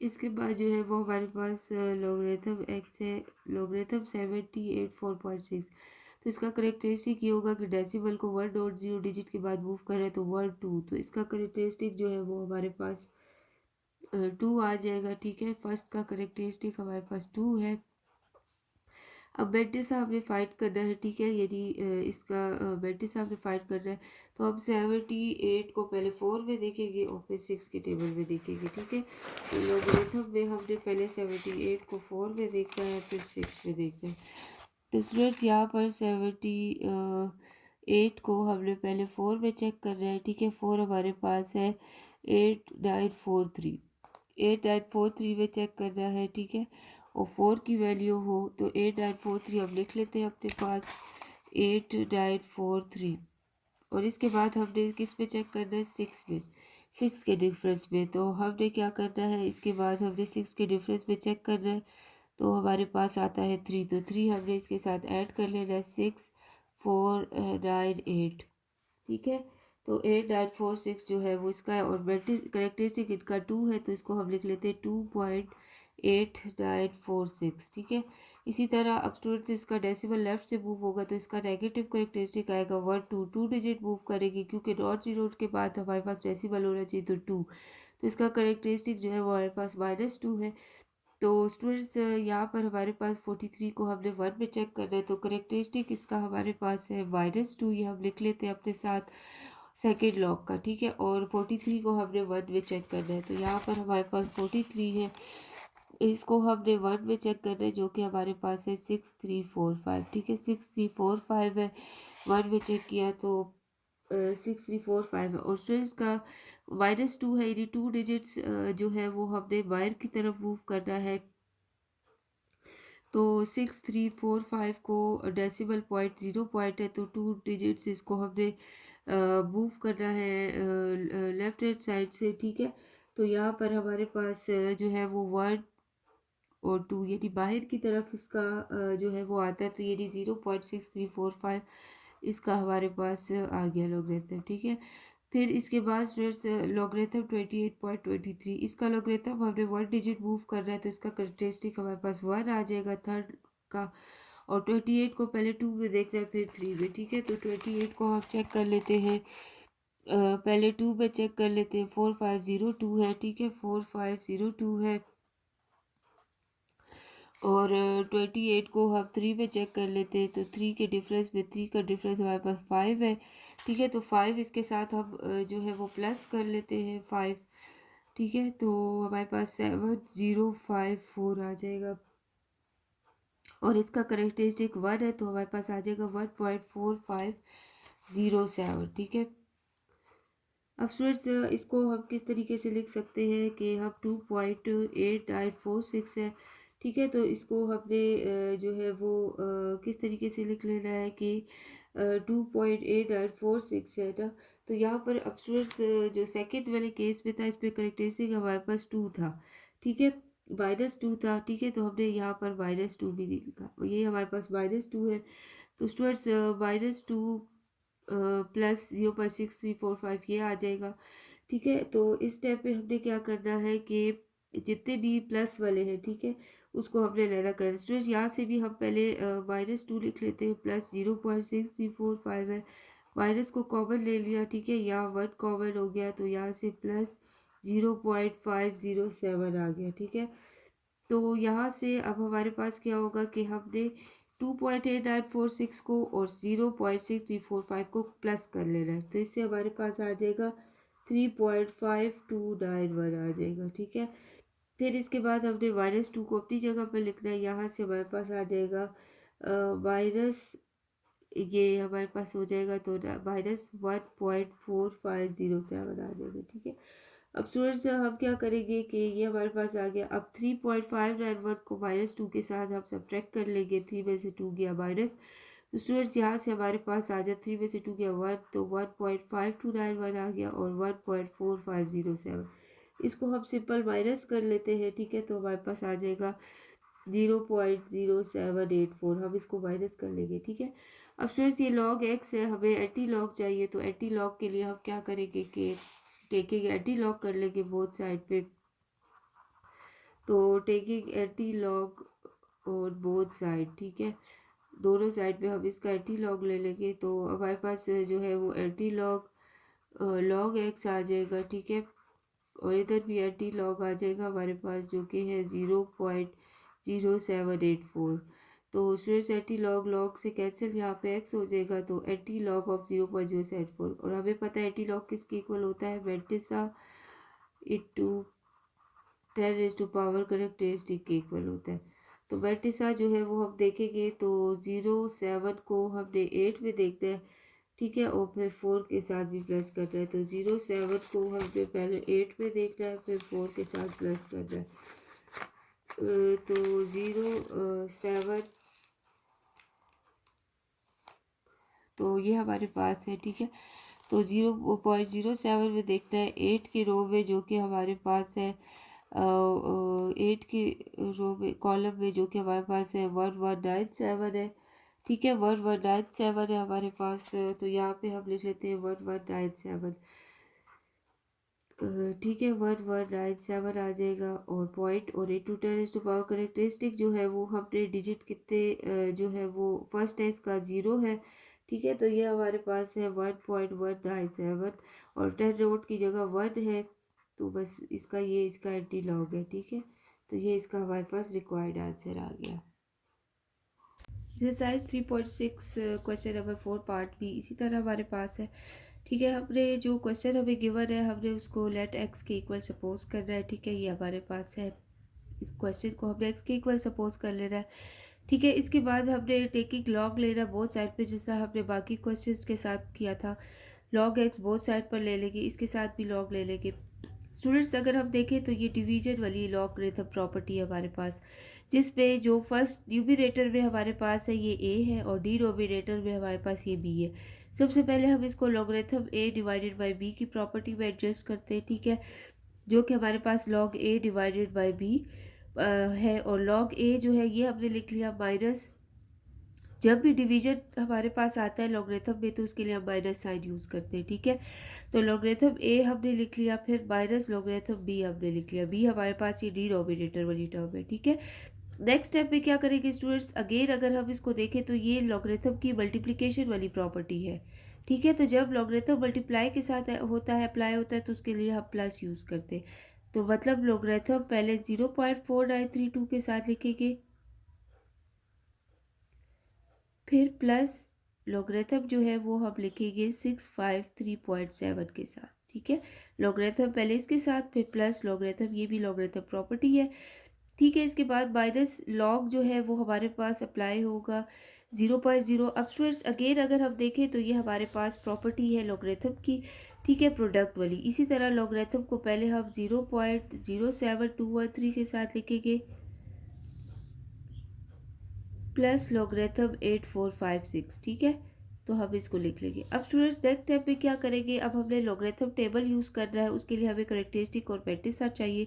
इसके बाद जो है वो हमारे पास लॉगरिथम एक्स है, लॉगरिथम 784.6, तो इसका करेक्टरिस्टिक ये होगा कि डेसिमल को 1.0 डिजिट के बाद मूव कर रहे हैं, तो 1 2, तो इसका करेक्टरिस्टिक जो है वो हमारे पास 2 आ जाएगा, ठीक है। फर्स्ट का करेक्टरिस्टिक हमारे पास 2 है। अब बेटिस हमने फाइंड करना है, ठीक है। यदि इसका बेटिस हमने फाइंड करना है तो हम 78 को पहले 4 में देखेंगे और फिर 6 के टेबल में देखेंगे, ठीक है। तो लॉगरिथम में हमने पहले 78 को 4 में देखना है, फिर 6 में देखना है। तो स्टूडेंट्स यहाँ पर 78 को हमने पहले 4 में चेक करना है, ठीक है। 4 हमारे पास है 8943, 8943 में चेक करना है, ठीक है। और 4 की वैल्यू हो तो 8943 हम लिख लेते हैं अपने पास, 8943, और इसके बाद हमने किस पे चेक करना है, 6 में, 6 के डिफरेंस में। तो हमने क्या करना है, इसके बाद हमने 6 के डिफरेंस में चेक करना है, तो हमारे पास आता है 3, तो 3 हमने इसके साथ ऐड कर लेना है, 6498, ठीक है। तो 8946 जो है वो इसका है, और करेक्टरिस्टिक इनका 2 है, तो इसको हम लिख लेते हैं 2.8946, ठीक है। इसी तरह अब स्टूडेंट्स इसका डेसिमल लेफ्ट से मूव होगा तो इसका नेगेटिव करेक्टरिस्टिक आएगा 1 2 डिजिट मूव करेगी, क्योंकि नॉट जीरो के बाद हमारे पास डेसिमल होना चाहिए तो 2, तो इसका करेक्टरिस्टिक जो है वो हमारे पास -2 है। तो स्टूडेंट्स यहाँ पर हमारे पास 43 को हमने 1 में चेक करना है, तो करेक्टरिस्टिक इसका हमारे पास है -2, ये हम लिख लेते हैं अपने साथ सेकेंड लॉग का, ठीक है। और 43 को हमने 1 में चेक करना है, तो यहाँ पर हमारे पास 43 है, इसको हमने 1 में चेक करना है, जो कि हमारे पास है 6345, ठीक है। 6345 है, 1 में चेक किया तो 6345 है, और स्टूडेंट्स का -2 है, यानी 2 डिजिट्स जो है वो हमने बाहर की तरफ मूव करना है। तो 6345 को डेसिमल पॉइंट 0 पॉइंट है, तो 2 डिजिट्स इसको हमने मूव करना है लेफ्ट हैंड साइड से, ठीक है। तो यहाँ पर हमारे पास जो है वो 1 और 2 यानी बाहर की तरफ इसका जो है वो आता है, तो यानी 0.6345 इसका हमारे पास आ गया लॉगरिथम, ठीक है। फिर इसके बाद स्टूडेंट्स लॉगरिथम 28.23, इसका लॉगरिथम हमने 1 डिजिट मूव कर रहा है, तो इसका करेक्टरिस्टिक हमारे पास 1 आ जाएगा थर्ड का, और 28 को पहले 2 में देख रहे हैं फिर 3 में, ठीक है। तो 28 को हम चेक कर लेते हैं, पहले 2 में चेक कर लेते हैं, 4502 है, ठीक है, 4502 है। और 28 को हम 3 में चेक कर लेते हैं, तो 3 के डिफरेंस में 3 का डिफरेंस हमारे पास 5 है, ठीक है। तो 5 इसके साथ हम जो है वो प्लस कर लेते हैं 5, ठीक है। तो हमारे पास 7054 आ जाएगा, और इसका करेक्टरिस्टिक 1 है, तो हमारे पास आ जाएगा 1.4507, ठीक है। अब स्टूडेंट्स इसको हम किस तरीके से लिख सकते हैं कि हम 2.8946 है, ठीक है। तो इसको हमने जो है वो किस तरीके से लिख लेना है कि 2.8946 है ना। तो यहाँ पर अब स्टूडेंट्स जो सेकेंड वाले केस में था, इस पे करेक्टरिस्टिक हमारे पास 2 था, ठीक है, -2 था, ठीक है। तो हमने यहाँ पर -2 भी लिखा, ये हमारे पास -2 है। तो स्टूडेंट्स -2 प्लस 0.6345 ये आ जाएगा, ठीक है। तो इस स्टेप पे हमने क्या करना है कि जितने भी प्लस वाले हैं, ठीक है, उसको हमने लेना करना। स्टूडेंट्स यहाँ से भी हम पहले -2 लिख लेते हैं, प्लस 0.6345 है, माइनस को कॉमन ले लिया, ठीक है, यहाँ 1 कॉमन हो गया, तो यहाँ से प्लस 0.507 आ गया, ठीक है। तो यहाँ से अब हमारे पास क्या होगा कि हमने 2.8946 को और 0.6345 को प्लस कर लेना है, तो इससे हमारे पास आ जाएगा 3.5291 आ जाएगा, ठीक है। फिर इसके बाद हमने -2 को अपनी जगह पर लिखना है, यहाँ से हमारे पास आ जाएगा माइनस, ये हमारे पास हो जाएगा तो -1.4507 आ जाएगा, ठीक है। अब स्टूडेंट्स हम क्या करेंगे कि ये हमारे पास आ गया, अब 3.591 को -2 के साथ हम सब्ट्रैक्ट कर लेंगे, 3 में से 2 गया माइनस, तो स्टूडेंट्स यहाँ से हमारे पास आ जाए 3 में से 2 गया 1, तो 1.5291 आ गया, और 1.4507 इसको हम सिंपल माइनस कर लेते हैं, ठीक है। तो हमारे पास आ जाएगा 0.0784, हम इसको माइनस कर लेंगे, ठीक है। अब स्टूडेंट्स ये log x है, हमें एंटी लॉग चाहिए, तो एंटी लॉग के लिए हम क्या करेंगे कि टेकिंग एंटी लॉग कर लेंगे बोथ साइड पे, तो टेकिंग एंटी लॉग और बोथ साइड, ठीक है, दोनों साइड पे हम इसका एंटी लॉग ले लेंगे, तो हमारे पास जो है वो एंटी लॉग log x आ जाएगा, ठीक है, और इधर भी एंटी लॉग आ जाएगा हमारे पास, जो कि है 0.0784। तो स्टूडेंट्स एंटी लॉग लॉग से कैंसिल, यहाँ पे x हो जाएगा, तो एंटी लॉग ऑफ 0.074, और हमें पता है एंटी लॉग किसके इक्वल होता है, वेंटिसा इंटू 10 करेक्टरिस्टिक के इक्वल होता है। तो वेंटिसा जो है वो हम देखेंगे तो 0.7 को हमने 8 में देखना है, ठीक है, और फिर 4 के साथ भी प्लस करना है, तो 0.7 को हमने पहले 8 में देखना है, फिर 4 के साथ प्लस करना है। तो 0.7, तो ये हमारे पास है, ठीक है। तो 0.07 में देखना है 8 की रो में, जो कि हमारे पास है 8 की रो में, कॉलम में, जो कि हमारे पास है 1197 है, ठीक है, 1197 है हमारे पास, तो यहाँ पे हम लिख लेते हैं 1197। ठीक है, 1197 आ जाएगा। और पॉइंट और 8 to 10 करेक्टरिस्टिक जो है वो हमने डिजिट कितने जो है वो फर्स्ट है इसका 0 है। ठीक है, तो ये हमारे पास है 1.197 और 10 नोट की जगह 1 है, तो बस इसका एंटी लॉग है। ठीक है, तो ये इसका हमारे पास रिक्वायर्ड आंसर आ गया। Exercise 3.6 question number 4 part B इसी तरह हमारे पास है। ठीक है, हमने जो क्वेश्चन हमें गिवन है हमने उसको लेट एक्स के इक्वल सपोज करना है। ठीक है, ये हमारे पास है। इस क्वेश्चन को हमने एक्स के इक्वल सपोज कर लेना है। ठीक है, इसके बाद हमने टेकिंग लॉग लेना बोथ साइड पे, जिस तरह हमने बाकी क्वेश्चंस के साथ किया था। लॉग एक्स बोथ साइड पर ले लेंगे, इसके साथ भी लॉग ले लेंगे। स्टूडेंट्स, अगर हम देखें तो ये डिवीजन वाली लॉगरिथम प्रॉपर्टी है हमारे पास, जिसपे जो फर्स्ट न्यूमरेटर में हमारे पास है ये ए है और डिनोमिनेटर में हमारे पास ये बी है। सबसे पहले हम इसको logarithm A divided by B की प्रॉपर्टी में एडजस्ट करते हैं। ठीक है, जो कि हमारे पास log A divided by B है, और लॉग ए जो है ये हमने लिख लिया माइनस। जब भी डिवीजन हमारे पास आता है लॉगरिथम में तो उसके लिए हम माइनस साइन यूज़ करते हैं। ठीक है, तो लॉगरिथम ए हमने लिख लिया, फिर माइनस लॉगरिथम बी हमने लिख लिया। बी हमारे पास ये डिनोमिनेटर वाली टर्म है। ठीक है, नेक्स्ट स्टेप में क्या करेंगे स्टूडेंट्स, अगेन अगर हम इसको देखें तो ये लॉगरिथम की मल्टीप्लिकेशन वाली प्रॉपर्टी है। ठीक है, तो जब लॉगरिथम मल्टीप्लाई के साथ होता है, अप्लाई होता है, तो उसके लिए हम प्लस यूज़ करते हैं। तो मतलब लॉगरिथम पहले 0.4932 के साथ लिखेंगे, फिर प्लस लॉगरिथम जो है वो हम लिखेंगे 653.7 के साथ। ठीक है, लॉगरिथम पहले इसके साथ, फिर प्लस लॉगरिथम, ये भी लॉगरिथम प्रॉपर्टी है। ठीक है, इसके बाद माइनस लॉग जो है वो हमारे पास अप्लाई होगा 0.0। अब स्टूडेंट्स अगेन अगर हम देखें तो ये हमारे पास प्रॉपर्टी है लॉगरिथम की। ठीक है, प्रोडक्ट वाली। इसी तरह लॉगरिथम को पहले हम 0.07213 के साथ लिखेंगे, प्लस लॉगरिथम 8456। ठीक है, तो हम इसको लिख लेंगे। अब स्टूडेंट्स नेक्स्ट स्टेप में क्या करेंगे, अब हमने लॉगरिथम टेबल यूज़ करना है, उसके लिए हमें करेक्टरिस्टिक और मैट्रिक्स चाहिए।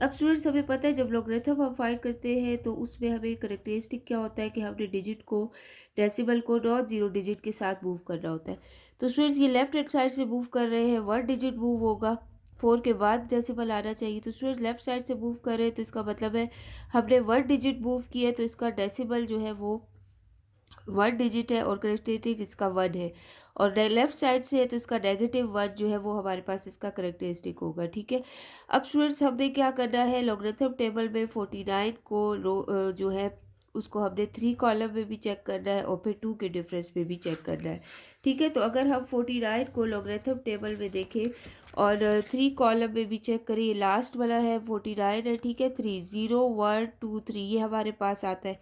अब स्टूडेंट्स हमें पता है जब लॉगरिथम हम फाइंड करते हैं तो उसमें हमें करेक्टरिस्टिक क्या होता है कि हमने डिजिट को, डेसिमल को नॉन जीरो डिजिट के साथ मूव करना होता है। तो स्टूडेंट्स ये लेफ्ट हैंड साइड से मूव कर रहे हैं, 1 डिजिट मूव होगा, 4 के बाद डेसिमल आना चाहिए। तो स्टूडेंट्स लेफ्ट साइड से मूव कर रहे हैं तो इसका मतलब है हमने 1 डिजिट मूव किया है, तो इसका डेसिमल जो है वो 1 डिजिट है और करेक्टरिस्टिक इसका 1 है। और लेफ्ट साइड से है तो इसका -1 जो है वो हमारे पास इसका करेक्टरिस्टिक होगा। ठीक है, अब स्टूडेंट्स हमने क्या करना है, लॉगरिथम टेबल में 49 को जो है उसको हमने 3 कॉलम में भी चेक करना है और फिर 2 के डिफरेंस में भी चेक करना है। ठीक है, तो अगर हम 49 को लॉगरिथम टेबल में देखें और 3 कॉलम में भी चेक करें, ये लास्ट वाला है 49 है। ठीक है, 3 0 1 2 3 ये हमारे पास आता है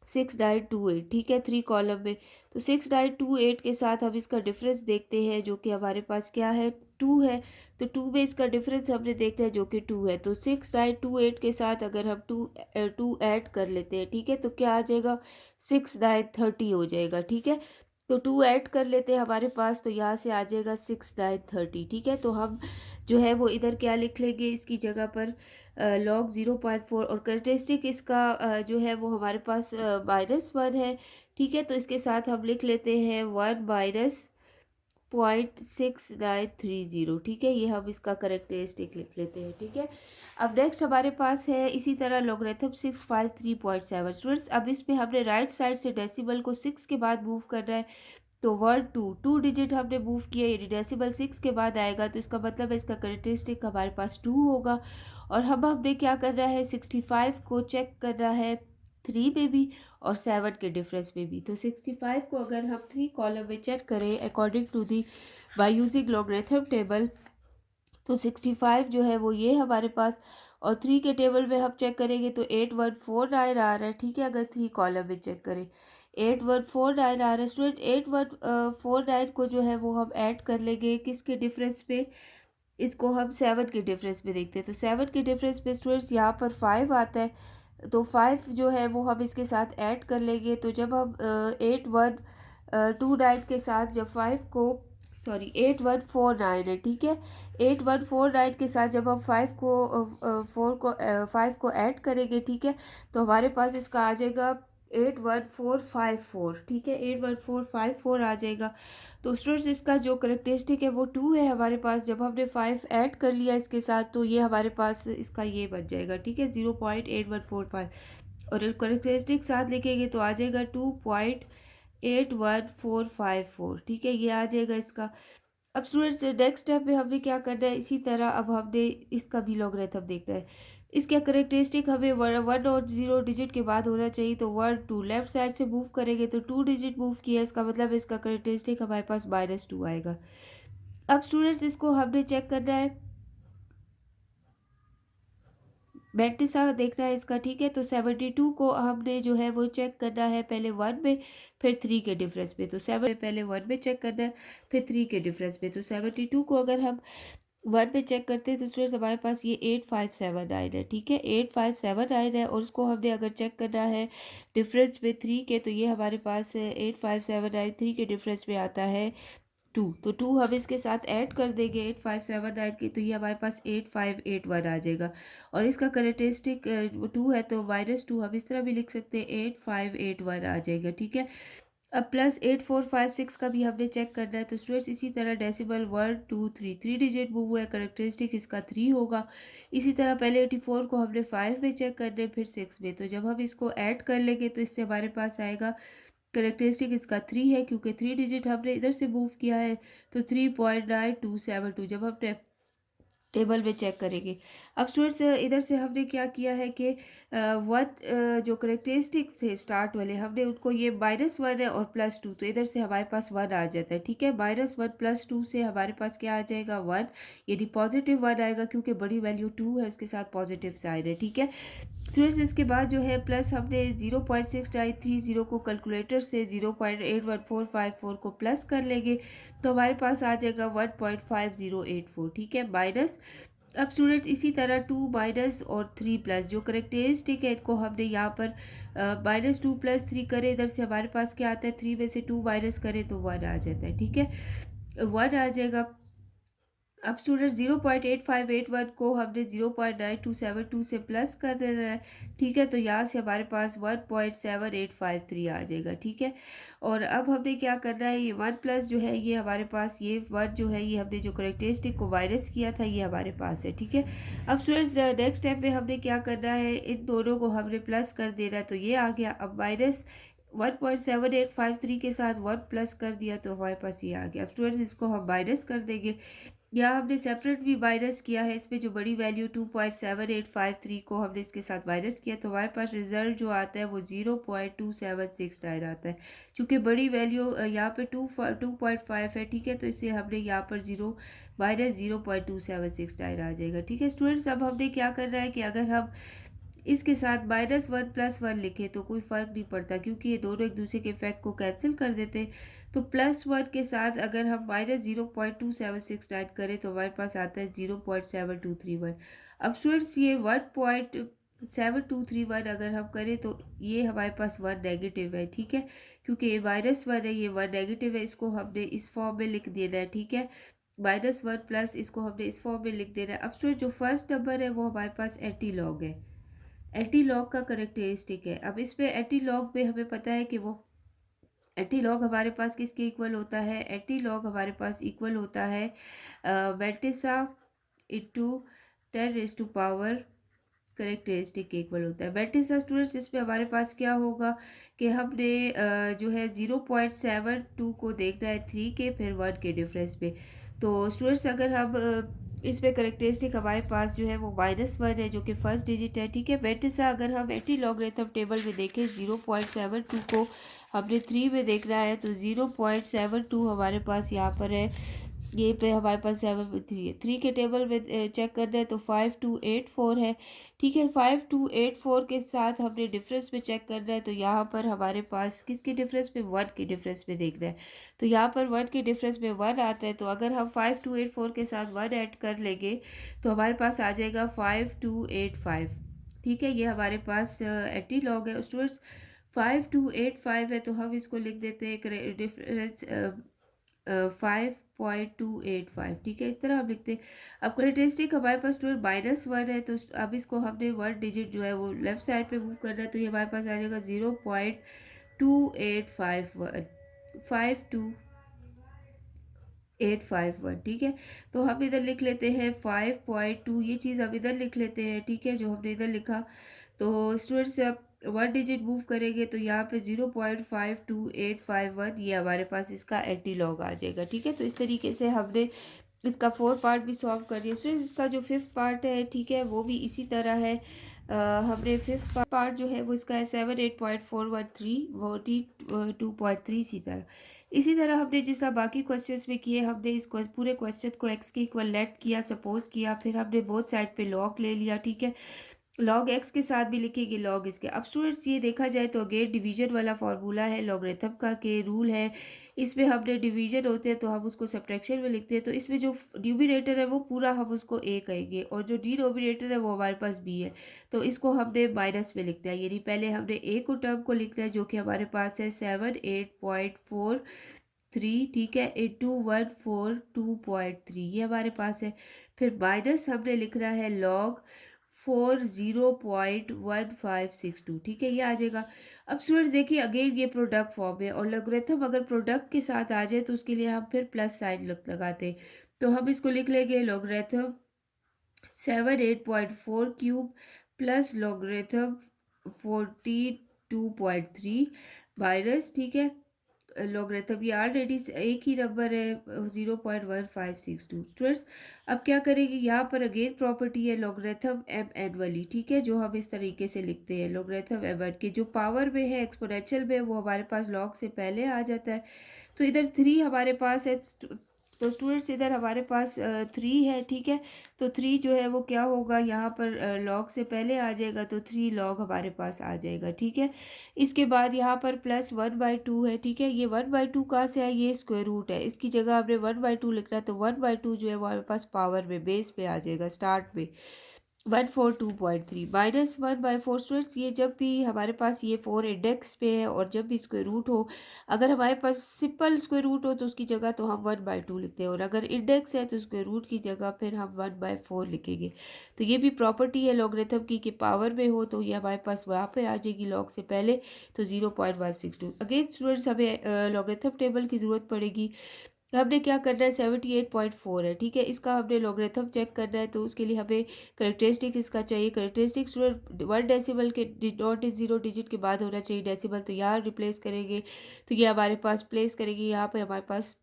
6928। ठीक है, 3 कॉलम में, तो 6928 के साथ हम इसका डिफरेंस देखते हैं जो कि हमारे पास क्या है, 2 है। तो 2 में इसका डिफरेंस हमने देखना है जो कि 2 है। तो 6928 के साथ अगर हम 2 ऐड कर लेते हैं, ठीक है, तो क्या आ जाएगा, 6930 हो जाएगा। ठीक है, तो 2 ऐड कर लेते हैं हमारे पास, तो यहाँ से आ जाएगा 6930। ठीक है, तो हम जो है वो इधर क्या लिख लेंगे इसकी जगह पर लॉग 0.4 और करेक्टरिस्टिक इसका जो है वो हमारे पास -1 है। ठीक है, तो इसके साथ हम लिख लेते हैं 1 माइनस 0.6930। ठीक है, ये हम इसका करेक्टरिस्टिक लिख लेते हैं। ठीक है, अब नेक्स्ट हमारे पास है इसी तरह लॉगरिथम 653.7। स्टूडेंट्स अब इसमें हमने राइट साइड से डेसिमल को 6 के बाद मूव करना है, तो 2 डिजिट हमने मूव किया, यदि डेसिमल 6 के बाद आएगा तो इसका मतलब है इसका करेक्टरिस्टिक हमारे पास 2 होगा। और हमने क्या करना है, 65 को चेक करना है 3 में भी और 7 के डिफरेंस में भी। तो 65 को अगर हम 3 कॉलम में चेक करें according to the by using logarithm table, तो 65 जो है वो ये हमारे पास, और 3 के टेबल में हम चेक करेंगे तो 8149 आ रहा है। ठीक है, अगर 3 कॉलम में चेक करें 8149 आ रहा है। स्टूडेंट 8149 को जो है वो हम ऐड कर लेंगे किसके डिफरेंस पे, इसको हम 7 के डिफरेंस में देखते हैं। तो 7 के डिफरेंस पे स्टूडेंट्स यहाँ पर 5 आता है, तो 5 जो है वो हम इसके साथ ऐड कर लेंगे। तो जब हम 8129 के साथ जब 5 को, सॉरी 8149 है। ठीक है, 8149 के साथ जब हम 5 को 5 को ऐड करेंगे, ठीक है, तो हमारे पास इसका आ जाएगा 81454, ठीक है, 81454 आ जाएगा। तो स्टूडेंट्स इसका जो करेक्टरिस्टिक है वो 2 है हमारे पास। जब हमने 5 ऐड कर लिया इसके साथ तो ये हमारे पास इसका ये बन जाएगा, ठीक है, 0.8145। और करेक्टरिस्टिक साथ लिखेंगे तो आ जाएगा 2.81454, ठीक है, ये आ जाएगा इसका। अब स्टूडेंट्स नेक्स्ट स्टेप में हमने क्या करना है, इसी तरह अब हमने इसका भी लॉगरिथम देखना है। इसका करेक्टरिस्टिक हमें 1 और 0 डिजिट के बाद होना चाहिए। तो 1 2 लेफ्ट साइड से मूव करेंगे तो 2 डिजिट मूव किया, इसका मतलब इसका करेक्टरिस्टिक हमारे पास -2 आएगा। अब स्टूडेंट्स इसको हमने चेक करना है, मैट्रिक्स देखना है इसका, ठीक है। तो 72 को हमने जो है वो चेक करना है पहले 1 में फिर 3 के डिफरेंस में। तो 7 पहले 1 में चेक करना है फिर 3 के डिफरेंस में। तो 72 को अगर हम 1 पे चेक करते हैं तो स्टूडेंट्स हमारे पास ये 8579 है, ठीक है, 8579 है। और उसको हमने अगर चेक करना है डिफरेंस में 3 के तो ये हमारे पास 8579 3 के डिफरेंस में आता है 2। तो 2 हम इसके साथ ऐड कर देंगे 8579 के, तो ये हमारे पास 8581 आ जाएगा। और इसका करेक्टरिस्टिक 2 है तो -2 हम इस तरह भी लिख सकते हैं, 8581 आ जाएगा, ठीक है। अब प्लस 8456 का भी हमने चेक करना है। तो स्टूडेंट्स इसी तरह डेसिमल 1 2 3 डिजिट मूव हुआ है, करेक्टरिस्टिक इसका 3 होगा। इसी तरह पहले 84 को हमने 5 में चेक करना है फिर 6 में। तो जब हम इसको ऐड कर लेंगे तो इससे हमारे पास आएगा, करेक्टरिस्टिक इसका 3 है क्योंकि 3 डिजिट हमने इधर से मूव किया है। तो 3.9272 जब हम टेबल में चेक करेंगे। अब स्टूडेंट्स इधर से हमने क्या किया है कि जो करेक्टरिस्टिक थे स्टार्ट वाले हमने उनको, ये -1 है और +2, तो इधर से हमारे पास 1 आ जाता है, ठीक है। -1 +2 से हमारे पास क्या आ जाएगा 1, यानी पॉजिटिव 1 आएगा क्योंकि बड़ी वैल्यू 2 है उसके साथ पॉजिटिव साइन है, ठीक है। स्टूडेंट्स इसके बाद जो है प्लस हमने 0.6930 को कैलकुलेटर से 0.81454 को प्लस कर लेंगे तो हमारे पास आ जाएगा 1.5084, ठीक है, माइनस। अब स्टूडेंट्स इसी तरह 2 माइनस और 3 प्लस जो करेक्टरिस्टिक है इनको हमने यहाँ पर -2 + 3 करें, इधर से हमारे पास क्या आता है 3 में से 2 माइनस करें तो 1 आ जाता है, ठीक है, 1 आ जाएगा। अब स्टूडेंट 0.8581 को हमने 0.9272 से प्लस कर देना है, ठीक है। तो यहाँ से हमारे पास 1.7853 आ जाएगा, ठीक है। और अब हमने क्या करना है, ये 1 प्लस जो है ये हमारे पास, ये 1 जो है ये हमने जो करेक्टरिस्टिक को माइनस किया था ये हमारे पास है, ठीक है। अब स्टूडेंट्स नेक्स्ट स्टेप में हमने क्या करना है, इन दोनों को हमने प्लस कर देना है तो ये आ गया। अब -1.7853 के साथ 1 प्लस कर दिया तो हमारे पास ये आ गया। अब स्टूडेंट्स इसको हम माइनस कर देंगे, यहाँ हमने सेपरेट भी माइनस किया है, इसमें जो बड़ी वैल्यू 2.7853 को हमने इसके साथ माइनस किया तो हमारे पास रिजल्ट जो आता है वो 0.2769 आता है। चूँकि बड़ी वैल्यू यहाँ पे 2.5 है, ठीक है, तो इसे हमने यहाँ पर -0.2769 आ जाएगा, ठीक है। स्टूडेंट्स अब हमने क्या करना है कि अगर हम इसके साथ -1 + 1 लिखे तो कोई फ़र्क नहीं पड़ता क्योंकि ये दोनों एक दूसरे के इफेक्ट को कैंसिल कर देते हैं। तो +1 के साथ अगर हम -0.2769 करें तो हमारे पास आता है 0.7231। अब स्टूडेंट्स ये 1.7231 अगर हम करें तो ये हमारे पास 1 नेगेटिव है, ठीक है, क्योंकि ये -1 है, ये 1 नेगेटिव है, इसको हमने इस फॉर्म में लिख देना है, ठीक है। -1 प्लस इसको हमने इस फॉर्म में लिख देना है। अब स्टूडेंट जो फर्स्ट नंबर है वो हमारे पास एंटीलॉग है, एंटीलॉग का करेक्टरिस्टिक है। अब इसमें एंटीलॉग में हमें पता है कि वो एंटीलॉग हमारे पास किसके इक्वल होता है, एंटीलॉग हमारे पास इक्वल होता है मेटिसा इंटू 10⁻⁴ करेक्टरिस्टिक के इक्वल होता है। मेटिसा स्टूडेंट्स इसमें हमारे पास क्या होगा कि हमने जो है 0.72 को देखना है 3 के फिर 1 के डिफरेंस पे। तो स्टूडेंट्स अगर हम इसमें करेक्टरिस्टिक हमारे पास जो है वो -1 है जो कि फर्स्ट डिजिट है, ठीक है। मेटिसा अगर हम एंटी लॉगरिथम टेबल में देखें 0.72 को हमने 3 में देखना है तो 0.72 हमारे पास यहाँ पर है, ये पे हमारे पास 7 3 है। 3 के टेबल में चेक करना है तो 5284 है, ठीक है। 5284 के साथ हमने डिफरेंस में चेक करना है तो यहाँ पर हमारे पास किसके डिफरेंस में, 1 के डिफरेंस में देखना है। तो यहाँ पर 1 के डिफरेंस में 1 आता है तो अगर हम 5284 के साथ 1 ऐड कर लेंगे तो हमारे पास आ जाएगा 5285, ठीक है। ये हमारे पास एंटीलॉग है स्टूडेंट्स। 5285 है तो हम इसको लिख देते हैं डिफरेंस 5 0.285, ठीक है, इस तरह हम लिखते हैं। अब करेक्टरिस्टिक हमारे पास स्टूडेंट -1 है, तो अब इसको हमने 1 डिजिट जो है वो लेफ्ट साइड पे मूव करना है, तो ये हमारे पास आ जाएगा 0.2851, ठीक है। तो हम इधर लिख लेते हैं 5.2, ये चीज़ हम इधर लिख लेते हैं, ठीक है, जो हमने इधर लिखा। तो स्टूडेंट से आप 1 डिजिट मूव करेंगे तो यहाँ पे 0.52851 ये हमारे पास इसका एंटी-लॉग आ जाएगा, ठीक है। तो इस तरीके से हमने इसका 4 पार्ट भी सॉल्व कर दिया। स्टूडेंट्स इसका जो 5th पार्ट है, ठीक है, वो भी इसी तरह है। हमने 5th पार्ट जो है वो इसका है 78.413, 42.3, इसी तरह हमने जिस तरह बाकी क्वेश्चंस में किए, हमने इस पूरे क्वेश्चन को एक्स के इक्वल लेट किया, सपोज किया, फिर हमने बोथ साइड पे लॉग ले लिया, ठीक है। लॉग एक्स के साथ भी लिखेंगे लॉग इसके। अब स्टूडेंट्स ये देखा जाए तो अगेन डिवीजन वाला फार्मूला है, लॉगरिथम का के रूल है, इसमें हमने डिवीजन होते हैं तो हम उसको सब्ट्रैक्शन में लिखते हैं। तो इसमें जो न्यूमरेटर है वो पूरा हम उसको ए कहेंगे, और जो डिनोमिनेटर है वो हमारे पास बी है, तो इसको हमने माइनस में लिखते हैं। यानी पहले हमने ए को टर्म को लिखना है, जो कि हमारे पास है 78.43, ठीक है, इंटू 142.3, ये हमारे पास है। फिर माइनस हमने लिखना है लॉग 40.1562, ठीक है, ये आ जाएगा। अब स्टूडेंट देखिए अगेन ये प्रोडक्ट फॉर्म है, और लॉगरिथम अगर प्रोडक्ट के साथ आ जाए तो उसके लिए हम फिर प्लस साइन लगाते हैं। तो हम इसको लिख लेंगे logarithm 78.4 cube plus logarithm 42.3 minus, ठीक है, लॉगरिथम ये ऑलरेडी एक ही नंबर है 0.1562। स्टूडेंट्स अब क्या करेंगे, यहाँ पर अगेन प्रॉपर्टी है लॉगरिथम एम एन वाली, ठीक है, जो हम इस तरीके से लिखते हैं। लॉगरिथम एम एन के जो पावर में है, एक्सपोनेंशियल में, वो हमारे पास लॉग से पहले आ जाता है। तो इधर 3 हमारे पास है, तो स्टूडेंट्स इधर हमारे पास 3 है, ठीक है। तो 3 जो है वो क्या होगा, यहाँ पर लॉग से पहले आ जाएगा, तो 3 लॉग हमारे पास आ जाएगा, ठीक है। इसके बाद यहाँ पर प्लस 1/2 है, ठीक है। ये 1/2 कहाँ से है, ये स्क्वायर रूट है, इसकी जगह हमने 1/2 लिखना है, तो 1/2 जो है वो हमारे पास पावर में, बेस पे आ जाएगा, स्टार्ट में 142.3 -1/4। स्टूडेंट्स ये जब भी हमारे पास ये 4 इंडेक्स पे है, और जब भी स्क्वायर रूट हो, अगर हमारे पास सिंपल स्क्वायर रूट हो तो उसकी जगह तो हम 1/2 लिखते हैं, और अगर इंडेक्स है तो स्क्वायर रूट की जगह फिर हम 1/4 लिखेंगे। तो ये भी प्रॉपर्टी है लॉगरिथम की कि पावर में हो तो ये हमारे पास वहाँ पे आ जाएगी लॉग से पहले, तो 0.562। अगेन स्टूडेंट्स हमें लॉगरिथम टेबल की ज़रूरत पड़ेगी। तो हमने क्या करना है, 78.4 है, ठीक है, इसका हमने लॉगरिथम चेक करना है, तो उसके लिए हमें करेक्टरिस्टिक इसका चाहिए। करेक्टरिस्टिक स्टूडेंट 1 डेसिमल के नॉट 0 डिजिट के बाद होना चाहिए डेसिमल, तो यहाँ रिप्लेस करेंगे, तो ये हमारे पास प्लेस करेंगे, यहाँ पे हमारे पास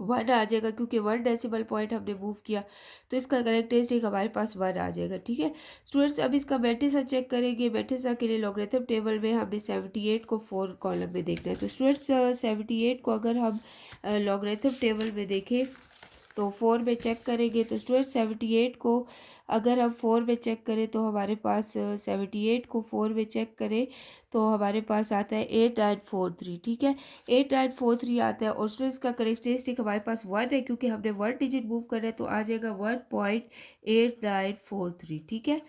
1 आ जाएगा, क्योंकि 1 डेसिमल पॉइंट हमने मूव किया, तो इसका करेक्टरिस्टिक हमारे पास 1 आ जाएगा, ठीक है। स्टूडेंट्स अब इसका मेट्रिक्स चेक करेंगे। मेट्रिक्स के लिए लॉगरिथम टेबल में हमने 78 को 4 कॉलम में देखना है। तो स्टूडेंट्स 78 को अगर हम लॉगरिथम टेबल में देखें तो 4 में चेक करेंगे, तो स्टूडेंट 78 को अगर हम 4 में चेक करें तो हमारे पास 78 को 4 में चेक करें तो हमारे पास आता है 8943, ठीक है, 8943 आता है। और स्टूडेंट्स का करेक्टरिस्टिक हमारे पास 1 है, क्योंकि हमने 1 डिजिट मूव कर रहे हैं, तो आ जाएगा 1.8943, ठीक है,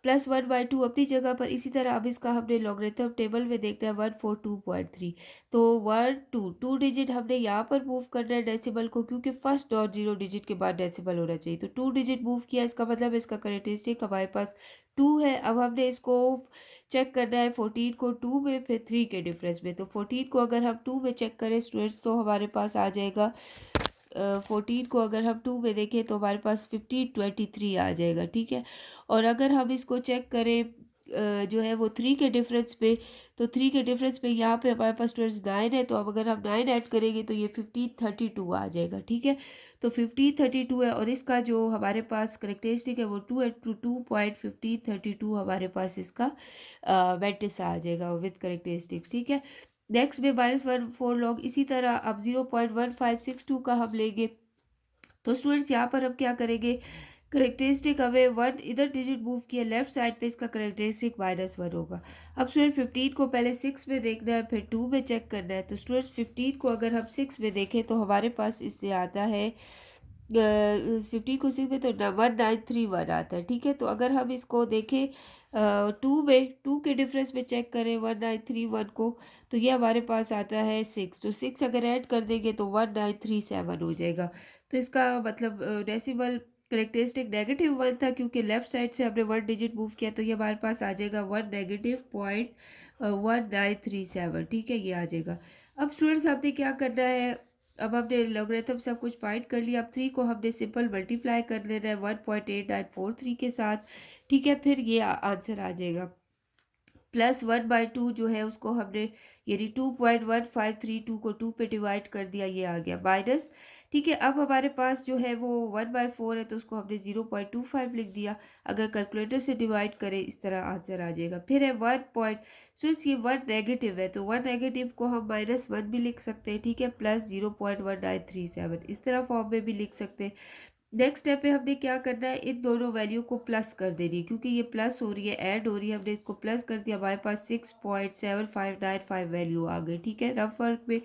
+1/2 अपनी जगह पर। इसी तरह अब इसका हमने लॉगरिथम टेबल में देखना है 142.3, तो 2 डिजिट हमने यहाँ पर मूव करना है डेसिमल को, क्योंकि फर्स्ट और 0 डिजिट के बाद डेसिमल होना चाहिए, तो 2 डिजिट मूव किया, इसका मतलब इसका करेक्टरिस्टिक हमारे पास 2 है। अब हमने इसको चेक करना है 14 को 2 में, फिर 3 के डिफरेंस में। तो 14 को अगर हम 2 में चेक करें स्टूडेंट्स, तो हमारे पास आ जाएगा 14 को अगर हम 2 में देखें तो हमारे पास 1523 आ जाएगा, ठीक है। और अगर हम इसको चेक करें जो है वो 3 के डिफरेंस पे, तो 3 के डिफरेंस पे यहाँ पे हमारे पास स्टूडेंट्स 9 है, तो अब अगर हम 9 ऐड करेंगे तो ये 1532 आ जाएगा, ठीक है। तो 1532 है, और इसका जो हमारे पास करेक्टरिस्टिक है वो 2.1532 हमारे पास इसका मैट्रिक्स आ जाएगा विद करेक्टरिस्टिक्स, ठीक है। नेक्स्ट में -1/4 लॉग, इसी तरह अब 0.1562 का हम लेंगे। तो स्टूडेंट्स यहाँ पर हम क्या करेंगे, करेक्टरिस्टिक हमें 1 इधर डिजिट मूव किया लेफ्ट साइड पे, इसका करेक्टरिस्टिक -1 होगा। अब स्टूडेंट 15 को पहले 6 में देखना है, फिर 2 में चेक करना है। तो स्टूडेंट्स 15 को अगर हम 6 में देखें तो हमारे पास इससे आता है 15 को 6 में तो 1931 आता है, ठीक है। तो अगर हम इसको देखें टू में, टू के डिफरेंस में चेक करें 1931 को, तो ये हमारे पास आता है 6। तो 6 अगर ऐड कर देंगे तो 1937 हो जाएगा। तो इसका मतलब डेसिमल करेक्टरिस्टिक नेगेटिव 1 था, क्योंकि लेफ्ट साइड से हमने 1 डिजिट मूव किया, तो ये हमारे पास आ जाएगा 1 नेगेटिव पॉइंट 1937, ठीक है, ये आ जाएगा। अब स्टूडेंट्स आपने क्या करना है, अब हमने लॉगरिथम सब कुछ फाइंड कर लिया। अब 3 को हमने सिंपल मल्टीप्लाई कर लेना है 1.8943 के साथ, ठीक है। फिर ये आंसर आ जाएगा। +1/2 जो है उसको हमने यानी 2.1532 को 2 पे डिवाइड कर दिया, ये आ गया माइनस, ठीक है। अब हमारे पास जो है वो 1/4 है, तो उसको हमने 0.25 लिख दिया। अगर कैलकुलेटर से डिवाइड करें इस तरह आंसर आ जाएगा। फिर है 1 पॉइंट, सिंस ये 1 नेगेटिव है तो 1 नेगेटिव को हम -1 भी लिख सकते हैं, ठीक है, प्लस 0.1937 इस तरह फॉर्म में भी लिख सकते हैं। नेक्स्ट स्टेप पे हमने क्या करना है, इन दोनों वैल्यू को प्लस कर देनी है, क्योंकि ये प्लस हो रही है, ऐड हो रही है, हमने इसको प्लस कर दिया, हमारे पास 6.7595 वैल्यू आ गई, ठीक है, रफ वर्क में।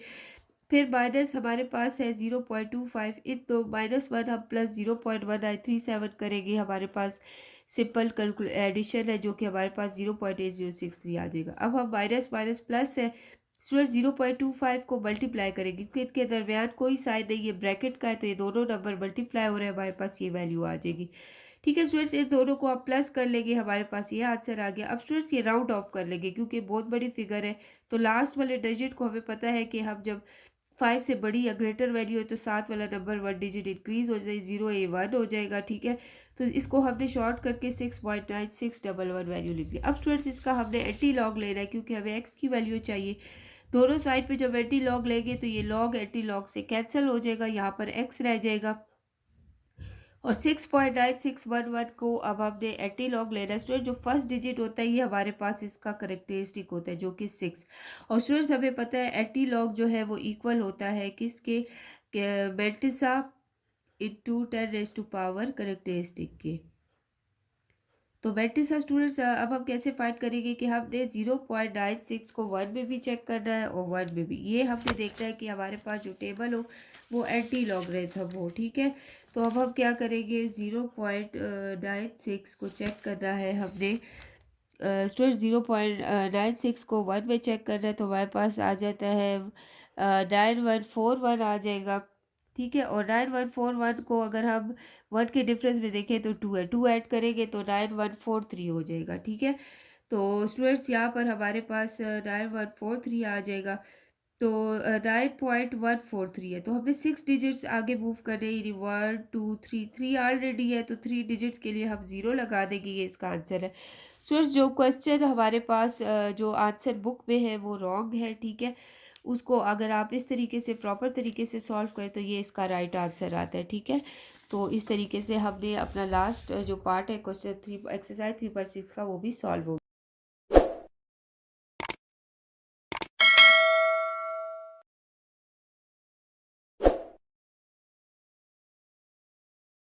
फिर माइनस हमारे पास है 0.25, इन दो -1 हम प्लस 0.1937 करेंगे, हमारे पास सिंपल कैलकुल एडिशन है, जो कि हमारे पास 0.8063 आ जाएगा। अब हम माइनस माइनस प्लस है, स्टूडेंट 0.25 को मल्टीप्लाई करेंगे, क्योंकि इनके दरमियान कोई साइन नहीं है, ब्रैकेट का है, तो ये दोनों नंबर मल्टीप्लाई हो रहे हैं, हमारे पास ये वैल्यू आ जाएगी, ठीक है। स्टूडेंट्स इन दोनों को आप प्लस कर लेंगे, हमारे पास ये आंसर आ गया। अब स्टूडेंट्स ये राउंड ऑफ कर लेंगे, क्योंकि बहुत बड़ी फिगर है, तो लास्ट वाले डिजिट को हमें पता है कि हम जब 5 से बड़ी या ग्रेटर वैल्यू है तो साथ वाला नंबर 1 डिजिट इंक्रीज हो जाए, 0 ये 1 हो जाएगा, ठीक है। तो इसको हमने शॉर्ट करके 6.9611 वैल्यू लिख लिया। अब स्टूडेंट्स इसका हमने एंटी लॉग लेना है, क्योंकि हमें एक्स की वैल्यू चाहिए। दोनों साइड पे जब एंटी लॉग लेंगे तो ये लॉग एंटी लॉग से कैंसिल हो जाएगा, यहाँ पर एक्स रह जाएगा, और 6.9611 को अब हमने एंटी लॉग लेना है। स्टूडेंट जो फर्स्ट डिजिट होता है ये हमारे पास इसका करेक्टरिस्टिक होता है, जो कि 6, और स्टूडेंट्स हमें पता है एंटी लॉग जो है वो इक्वल होता है किसके, मेंटिसा इंटू 10 करेक्टरिस्टिक के। तो मेंटिसा स्टूडेंट्स अब हम कैसे फाइंड करेंगे कि हमने 0.96 को 1 में भी चेक करना है और 1 में भी। ये हमने देखना है कि हमारे पास जो टेबल हो वो एंटी लॉगरिथम हो, ठीक है। तो अब हम क्या करेंगे, 0.96 को चेक करना है हमने। स्टूडेंट 0.96 को 1 में चेक करना है, तो हमारे पास आ जाता है 9141 आ जाएगा, ठीक है। और 9141 को अगर हम 1 के डिफरेंस में देखें तो 2 है, 2 ऐड करेंगे तो 9143 हो जाएगा, ठीक है। तो स्टूडेंट्स यहाँ पर हमारे पास 9143 आ जाएगा। तो 9.143 है, तो हमने 6 डिजिट्स आगे मूव करने, यानी 1 2 3, 3 ऑलरेडी है, तो 3 डिजिट्स के लिए हम 0 लगा देंगे, ये इसका आंसर है। सो जो क्वेश्चन हमारे पास जो आंसर बुक में है वो रॉन्ग है, ठीक है। उसको अगर आप इस तरीके से प्रॉपर तरीके से सॉल्व करें तो ये इसका राइट आंसर आता है, ठीक है। तो इस तरीके से हमने अपना लास्ट जो पार्ट है क्वेश्चन 3 एक्सरसाइज 3.6 का वो भी सॉल्व हो